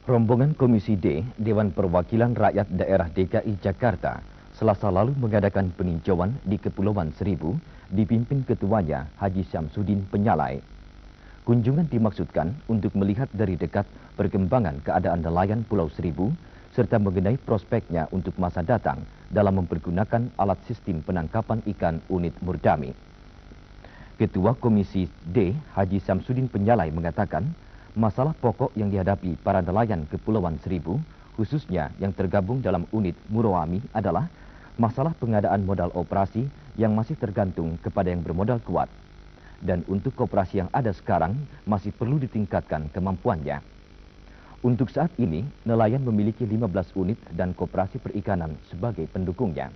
Rombongan Komisi D, Dewan Perwakilan Rakyat Daerah DKI Jakarta, Selasa lalu mengadakan peninjauan di Kepulauan Seribu, dipimpin ketuanya Haji Syamsuddin Penyalai. Kunjungan dimaksudkan untuk melihat dari dekat perkembangan keadaan nelayan Pulau Seribu, serta mengenai prospeknya untuk masa datang dalam mempergunakan alat sistem penangkapan ikan unit Murdami. Ketua Komisi D, Haji Syamsuddin Penyalai mengatakan, masalah pokok yang dihadapi para nelayan Kepulauan Seribu, khususnya yang tergabung dalam unit Muroami adalah masalah pengadaan modal operasi yang masih tergantung kepada yang bermodal kuat. Dan untuk koperasi yang ada sekarang masih perlu ditingkatkan kemampuannya. Untuk saat ini, nelayan memiliki 15 unit dan koperasi perikanan sebagai pendukungnya.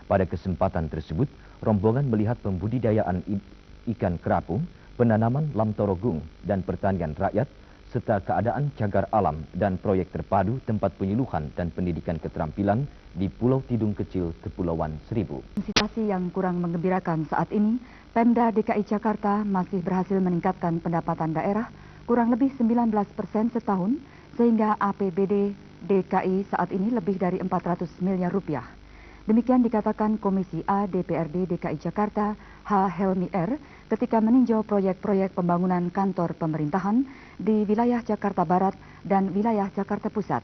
Pada kesempatan tersebut, rombongan melihat pembudidayaan ikan kerapu, penanaman lam torogung dan pertanian rakyat, serta keadaan cagar alam dan proyek terpadu tempat penyuluhan dan pendidikan keterampilan di Pulau Tidung Kecil, Kepulauan Seribu. Situasi yang kurang menggembirakan saat ini, Pemda DKI Jakarta masih berhasil meningkatkan pendapatan daerah kurang lebih 19% setahun, sehingga APBD DKI saat ini lebih dari 400 miliar rupiah. Demikian dikatakan Komisi A DPRD DKI Jakarta H. Helmi R. ketika meninjau proyek-proyek pembangunan kantor pemerintahan di wilayah Jakarta Barat dan wilayah Jakarta Pusat.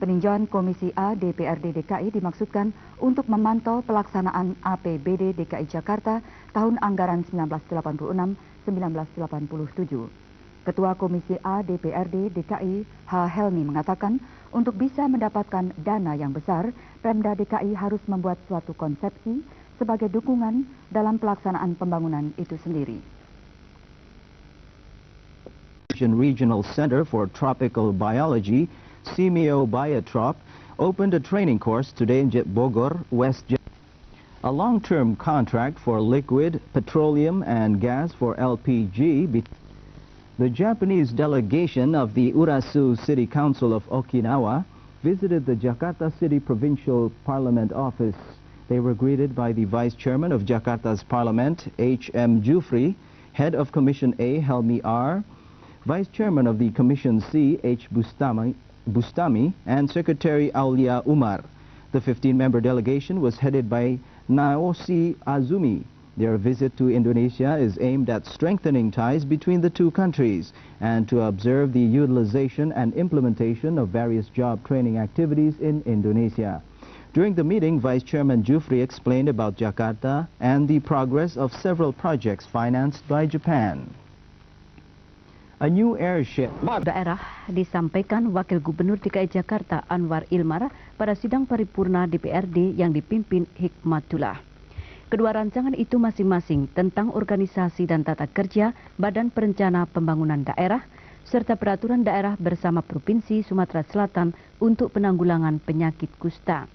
Peninjauan Komisi A DPRD DKI dimaksudkan untuk memantau pelaksanaan APBD DKI Jakarta tahun anggaran 1986-1987. Ketua Komisi A DPRD DKI H. Helmi mengatakan, untuk bisa mendapatkan dana yang besar, Pemda DKI harus membuat suatu konsepsi sebagai dukungan dalam pelaksanaan pembangunan itu sendiri. Regional Center for Tropical Biology, CIMIO Biotrop, opened a training course today in Bogor, West Jakarta. A long-term contract for liquid, petroleum, and gas for LPG. The Japanese delegation of the Urasu City Council of Okinawa visited the Jakarta City Provincial Parliament office. They were greeted by the Vice Chairman of Jakarta's Parliament, H.M. Jufri, Head of Commission A, Helmi R., Vice Chairman of the Commission C, H. Bustami, and Secretary Aulia Umar. The 15-member delegation was headed by Naoshi Azumi. Their visit to Indonesia is aimed at strengthening ties between the two countries and to observe the utilization and implementation of various job training activities in Indonesia. During the meeting, Vice Chairman Jufri explained about Jakarta and the progress of several projects financed by Japan. A new airship. Daerah disampaikan Wakil Gubernur DKI Jakarta Anwar Ilmar pada sidang paripurna DPRD yang dipimpin Hikmatullah. Kedua rancangan itu masing-masing tentang organisasi dan tata kerja Badan Perencana Pembangunan Daerah, serta peraturan daerah bersama Provinsi Sumatera Selatan untuk penanggulangan penyakit kusta.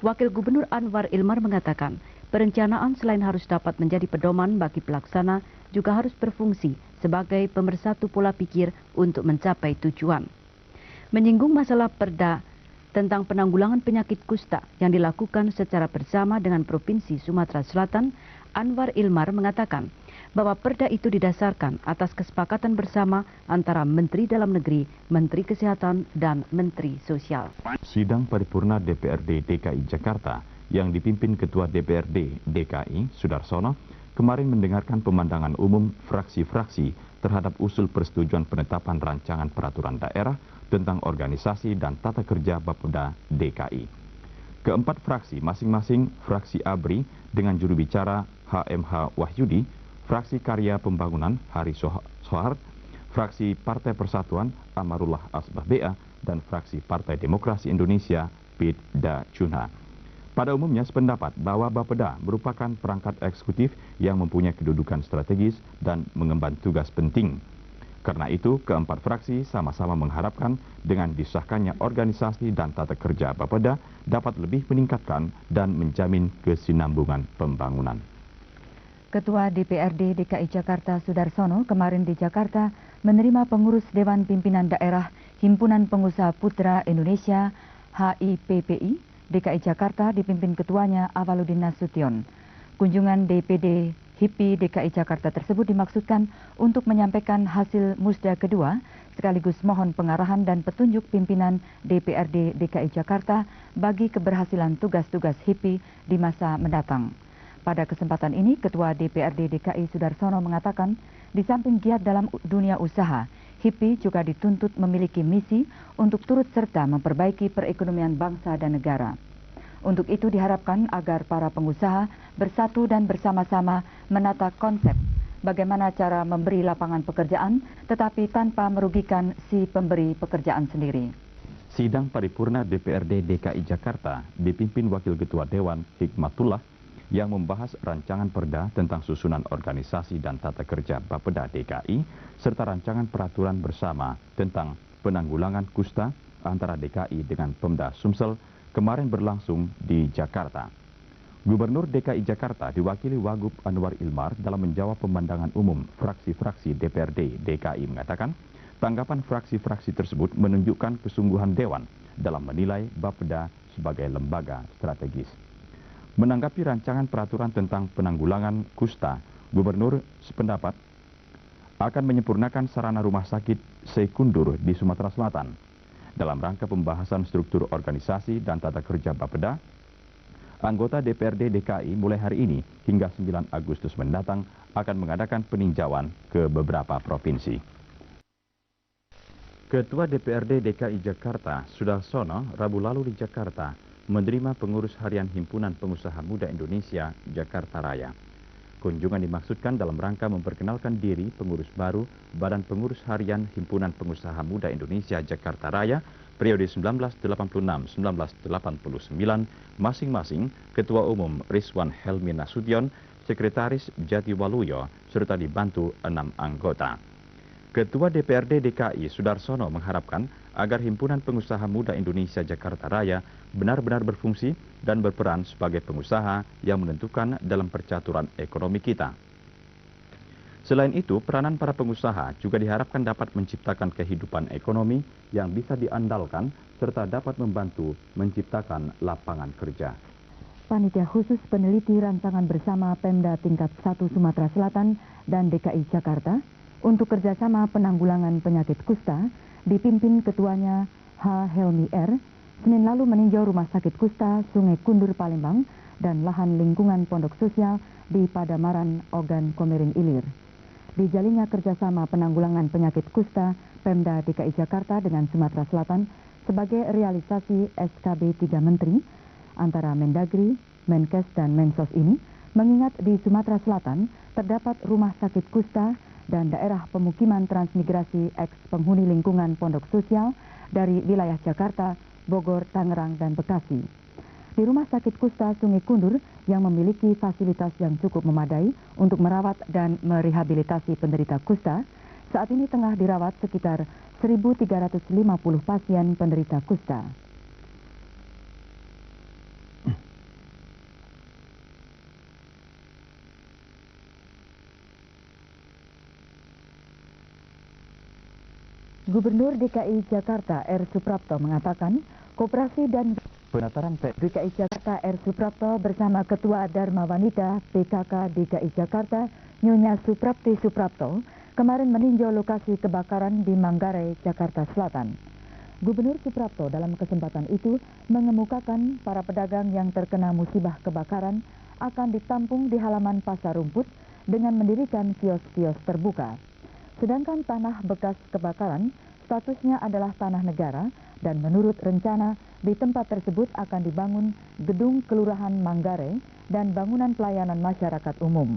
Wakil Gubernur Anwar Ilmar mengatakan, perencanaan selain harus dapat menjadi pedoman bagi pelaksana, juga harus berfungsi sebagai pemersatu pola pikir untuk mencapai tujuan. Menyinggung masalah perda tentang penanggulangan penyakit kusta yang dilakukan secara bersama dengan Provinsi Sumatera Selatan, Anwar Ilmar mengatakan bahwa perda itu didasarkan atas kesepakatan bersama antara Menteri Dalam Negeri, Menteri Kesehatan, dan Menteri Sosial. Sidang paripurna DPRD DKI Jakarta yang dipimpin Ketua DPRD DKI Sudarsono kemarin mendengarkan pemandangan umum fraksi-fraksi terhadap usul persetujuan penetapan rancangan peraturan daerah tentang organisasi dan tata kerja Bapeda DKI. Keempat fraksi, masing-masing fraksi ABRI dengan juru bicara HMH Wahyudi, fraksi Karya Pembangunan Hari Sohar, fraksi Partai Persatuan Amarullah Asbah BA, dan fraksi Partai Demokrasi Indonesia Pidda Cunha. Pada umumnya sependapat bahwa Bapeda merupakan perangkat eksekutif yang mempunyai kedudukan strategis dan mengemban tugas penting. Karena itu, keempat fraksi sama-sama mengharapkan dengan disahkannya organisasi dan tata kerja Bapeda dapat lebih meningkatkan dan menjamin kesinambungan pembangunan. Ketua DPRD DKI Jakarta Sudarsono kemarin di Jakarta menerima pengurus Dewan Pimpinan Daerah Himpunan Pengusaha Putra Indonesia HIPPI DKI Jakarta dipimpin ketuanya Awaludin Nasution. Kunjungan DPD HIPI DKI Jakarta tersebut dimaksudkan untuk menyampaikan hasil musda kedua sekaligus mohon pengarahan dan petunjuk pimpinan DPRD DKI Jakarta bagi keberhasilan tugas-tugas HIPI di masa mendatang. Pada kesempatan ini, Ketua DPRD DKI Sudarsono mengatakan, di samping giat dalam dunia usaha, HIPI juga dituntut memiliki misi untuk turut serta memperbaiki perekonomian bangsa dan negara. Untuk itu diharapkan agar para pengusaha bersatu dan bersama-sama menata konsep bagaimana cara memberi lapangan pekerjaan tetapi tanpa merugikan si pemberi pekerjaan sendiri. Sidang paripurna DPRD DKI Jakarta dipimpin Wakil Ketua Dewan Hikmatullah yang membahas rancangan perda tentang susunan organisasi dan tata kerja Bapeda DKI serta rancangan peraturan bersama tentang penanggulangan kusta antara DKI dengan Pemda Sumsel kemarin berlangsung di Jakarta. Gubernur DKI Jakarta diwakili Wagub Anwar Ilmar dalam menjawab pemandangan umum fraksi-fraksi DPRD DKI mengatakan, tanggapan fraksi-fraksi tersebut menunjukkan kesungguhan Dewan dalam menilai Bapeda sebagai lembaga strategis. Menanggapi rancangan peraturan tentang penanggulangan kusta, Gubernur sependapat akan menyempurnakan sarana rumah sakit sekundur di Sumatera Selatan. Dalam rangka pembahasan struktur organisasi dan tata kerja Bapeda, anggota DPRD DKI mulai hari ini hingga 9 Agustus mendatang akan mengadakan peninjauan ke beberapa provinsi. Ketua DPRD DKI Jakarta, Sudarsono, Rabu lalu di Jakarta, menerima pengurus harian Himpunan Pengusaha Muda Indonesia Jakarta Raya. Kunjungan dimaksudkan dalam rangka memperkenalkan diri pengurus baru Badan Pengurus Harian Himpunan Pengusaha Muda Indonesia Jakarta Raya periode 1986-1989 masing-masing Ketua Umum Rizwan Helmi Nasution, Sekretaris Jati Waluyo, serta dibantu 6 anggota. Ketua DPRD DKI Sudarsono mengharapkan agar Himpunan Pengusaha Muda Indonesia Jakarta Raya benar-benar berfungsi dan berperan sebagai pengusaha yang menentukan dalam percaturan ekonomi kita. Selain itu, peranan para pengusaha juga diharapkan dapat menciptakan kehidupan ekonomi yang bisa diandalkan serta dapat membantu menciptakan lapangan kerja. Panitia khusus peneliti rancangan bersama Pemda tingkat 1 Sumatera Selatan dan DKI Jakarta untuk kerjasama penanggulangan penyakit kusta dipimpin ketuanya H. Helmi R. Senin lalu meninjau Rumah Sakit Kusta Sungai Kundur Palembang dan lahan lingkungan pondok sosial di Padamaran, Ogan Komering Ilir. Dijalinnya kerjasama penanggulangan penyakit kusta Pemda DKI Jakarta dengan Sumatera Selatan sebagai realisasi SKB 3 Menteri antara Mendagri, Menkes dan Mensos ini, mengingat di Sumatera Selatan terdapat rumah sakit kusta dan daerah pemukiman transmigrasi eks penghuni lingkungan pondok sosial dari wilayah Jakarta, Bogor, Tangerang, dan Bekasi. Di Rumah Sakit Kusta Sungai Kundur yang memiliki fasilitas yang cukup memadai untuk merawat dan merehabilitasi penderita kusta, saat ini tengah dirawat sekitar 1.350 pasien penderita kusta. Gubernur DKI Jakarta R. Suprapto mengatakan, Koperasi dan Penataran DKI Jakarta R. Suprapto bersama Ketua Dharma Wanita PKK DKI Jakarta Nyonya Suprapti Suprapto kemarin meninjau lokasi kebakaran di Manggarai, Jakarta Selatan. Gubernur Suprapto dalam kesempatan itu mengemukakan para pedagang yang terkena musibah kebakaran akan ditampung di halaman Pasar Rumput dengan mendirikan kios-kios terbuka. Sedangkan tanah bekas kebakaran statusnya adalah tanah negara dan menurut rencana di tempat tersebut akan dibangun gedung Kelurahan Manggarai dan bangunan pelayanan masyarakat umum.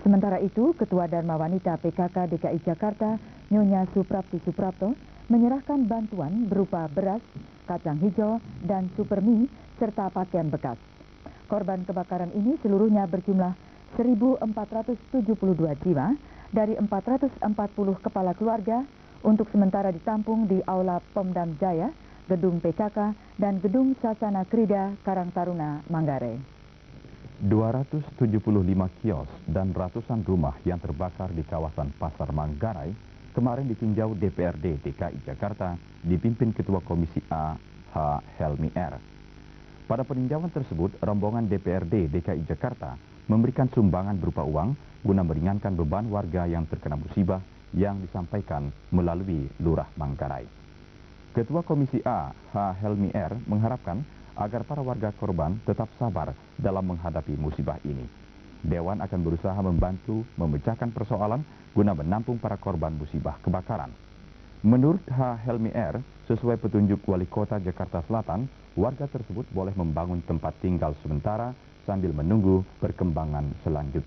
Sementara itu, Ketua Dharma Wanita PKK DKI Jakarta, Nyonya Suprapti Suprapto, menyerahkan bantuan berupa beras, kacang hijau, dan supermie, serta pakaian bekas. Korban kebakaran ini seluruhnya berjumlah 1.472 jiwa dari 440 kepala keluarga untuk sementara ditampung di Aula Pomdam Jaya, Gedung PKK, dan Gedung Sasana Krida Karang Taruna Manggarai. 275 kios dan ratusan rumah yang terbakar di kawasan Pasar Manggarai kemarin ditinjau DPRD DKI Jakarta dipimpin Ketua Komisi A H. Helmi R. Pada peninjauan tersebut, rombongan DPRD DKI Jakarta memberikan sumbangan berupa uang guna meringankan beban warga yang terkena musibah yang disampaikan melalui Lurah Manggarai. Ketua Komisi A, H. Helmi R. mengharapkan agar para warga korban tetap sabar dalam menghadapi musibah ini. Dewan akan berusaha membantu memecahkan persoalan guna menampung para korban musibah kebakaran. Menurut H. Helmi R., sesuai petunjuk Wali Kota Jakarta Selatan, warga tersebut boleh membangun tempat tinggal sementara sambil menunggu perkembangan selanjutnya.